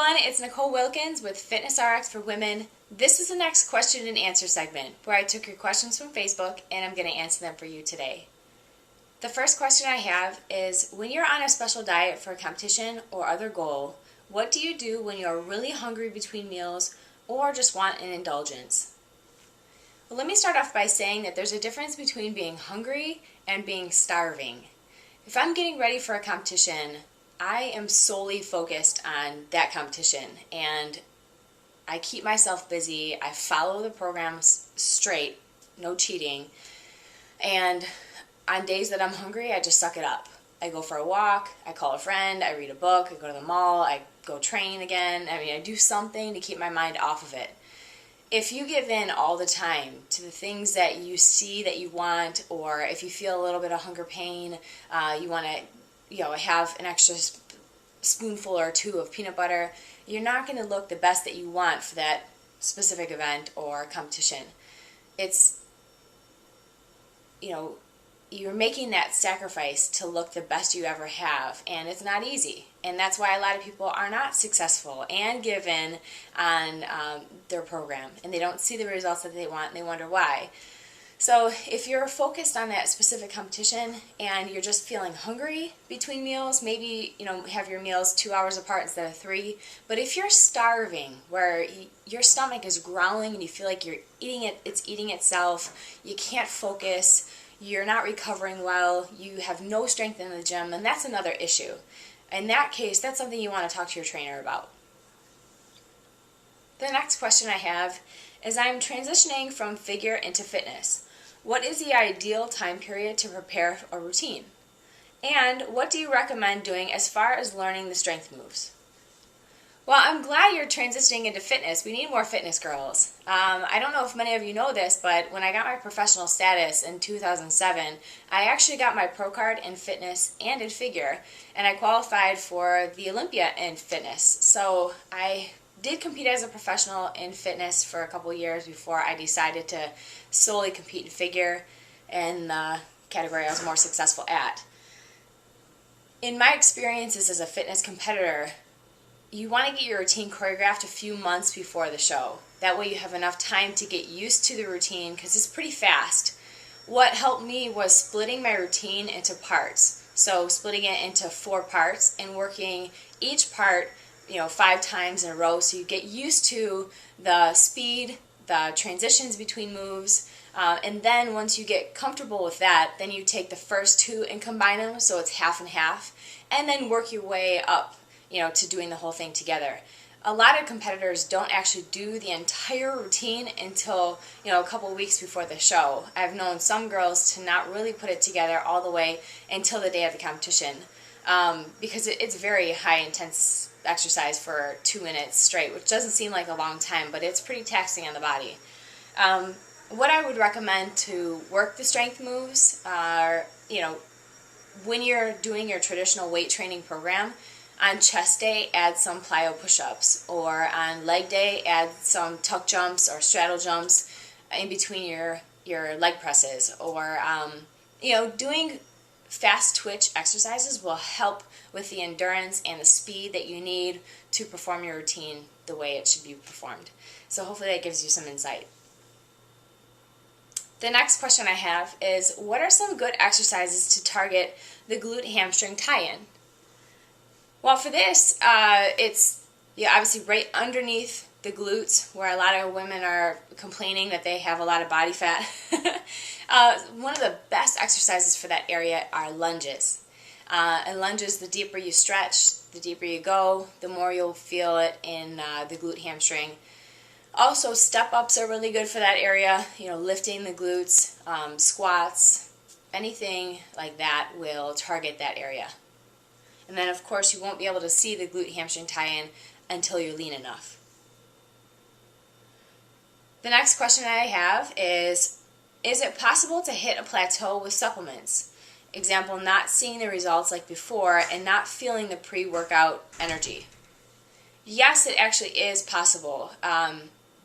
everyone, it's Nicole Wilkins with FitnessRx for Women. This is the next question and answer segment where I took your questions from Facebook and I'm going to answer them for you today. The first question I have is, when you're on a special diet for a competition or other goal, what do you do when you're really hungry between meals or just want an indulgence? Well, let me start off by saying that there's a difference between being hungry and being starving. If I'm getting ready for a competition, I am solely focused on that competition and I keep myself busy. I follow the program straight, no cheating. And on days that I'm hungry, I just suck it up. I go for a walk, I call a friend, I read a book, I go to the mall, I go train again. I do something to keep my mind off of it. If you give in all the time to the things that you see that you want, or if you feel a little bit of hunger pain, you want to have an extra spoonful or two of peanut butter, you're not going to look the best that you want for that specific event or competition. It's, you're making that sacrifice to look the best you ever have, and it's not easy. And that's why a lot of people are not successful and give in on their program, and they don't see the results that they want, and they wonder why. So if you're focused on that specific competition and you're just feeling hungry between meals, maybe have your meals 2 hours apart instead of 3. But if you're starving, where your stomach is growling and you feel like you're eating it, it's eating itself, you can't focus, you're not recovering well, you have no strength in the gym, then that's another issue. In that case, that's something you want to talk to your trainer about. The next question I have is, I'm transitioning from figure into fitness. What is the ideal time period to prepare a routine? And what do you recommend doing as far as learning the strength moves? Well, I'm glad you're transitioning into fitness. We need more fitness girls. I don't know if many of you know this, but when I got my professional status in 2007, I actually got my pro card in fitness and in figure, and I qualified for the Olympia in fitness. So I did compete as a professional in fitness for a couple years before I decided to solely compete in figure in the category I was more successful at. In my experiences as a fitness competitor, you want to get your routine choreographed a few months before the show. That way you have enough time to get used to the routine because it's pretty fast. What helped me was splitting my routine into parts. So splitting it into 4 parts and working each part 5 times in a row, so you get used to the speed, the transitions between moves, and then once you get comfortable with that, then you take the first 2 and combine them so it's half and half, and then work your way up to doing the whole thing together. A lot of competitors don't actually do the entire routine until a couple weeks before the show. I've known some girls to not really put it together all the way until the day of the competition, because it's very high intense exercise for 2 minutes straight, which doesn't seem like a long time, but it's pretty taxing on the body. What I would recommend to work the strength moves are, when you're doing your traditional weight training program, on chest day, add some plyo push-ups, or on leg day, add some tuck jumps or straddle jumps in between your leg presses, or doing fast twitch exercises will help with the endurance and the speed that you need to perform your routine the way it should be performed. So hopefully that gives you some insight. The next question I have is, what are some good exercises to target the glute hamstring tie-in? Well, for this, it's obviously right underneath the glutes, where a lot of women are complaining that they have a lot of body fat. One of the best exercises for that area are lunges. And lunges, the deeper you stretch, the deeper you go, the more you'll feel it in the glute hamstring. Also, step-ups are really good for that area. Lifting the glutes, squats, anything like that will target that area. And then, of course, you won't be able to see the glute hamstring tie-in until you're lean enough. The next question I have is it possible to hit a plateau with supplements? Example, not seeing the results like before and not feeling the pre-workout energy. Yes, it actually is possible,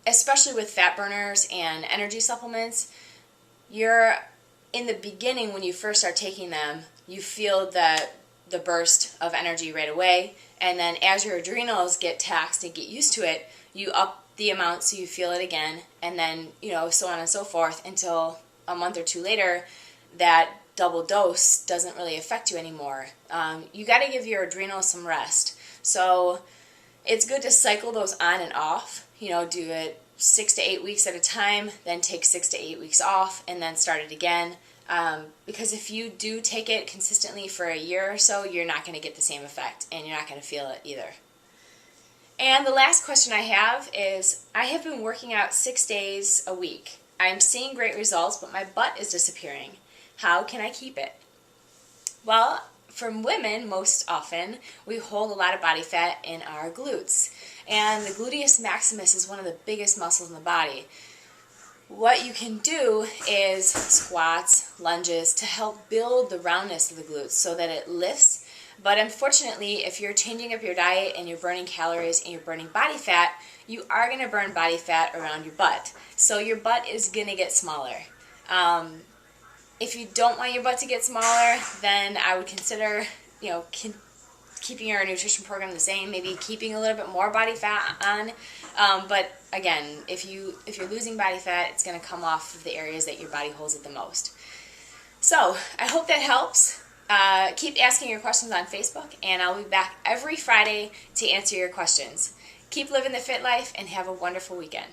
especially with fat burners and energy supplements. You're in the beginning, when you first start taking them, you feel that the burst of energy right away. And then as your adrenals get taxed and get used to it, you up the amount so you feel it again. And then, so on and so forth until a month or two later, that double dose doesn't really affect you anymore. You got to give your adrenals some rest. So it's good to cycle those on and off. Do it 6 to 8 weeks at a time, then take 6 to 8 weeks off, and then start it again. Because if you do take it consistently for a year or so, you're not going to get the same effect, and you're not going to feel it either. And the last question I have is, I have been working out 6 days a week. I'm seeing great results, but my butt is disappearing. How can I keep it? Well, for women, most often, we hold a lot of body fat in our glutes. And the gluteus maximus is one of the biggest muscles in the body. What you can do is squats, lunges to help build the roundness of the glutes so that it lifts. But unfortunately, if you're changing up your diet and you're burning calories and you're burning body fat, you are going to burn body fat around your butt. So your butt is going to get smaller. If you don't want your butt to get smaller, then I would consider, keeping your nutrition program the same, maybe keeping a little bit more body fat on. But again, if you're losing body fat, it's going to come off of the areas that your body holds it the most. So I hope that helps. Keep asking your questions on Facebook, and I'll be back every Friday to answer your questions. Keep living the fit life, and have a wonderful weekend.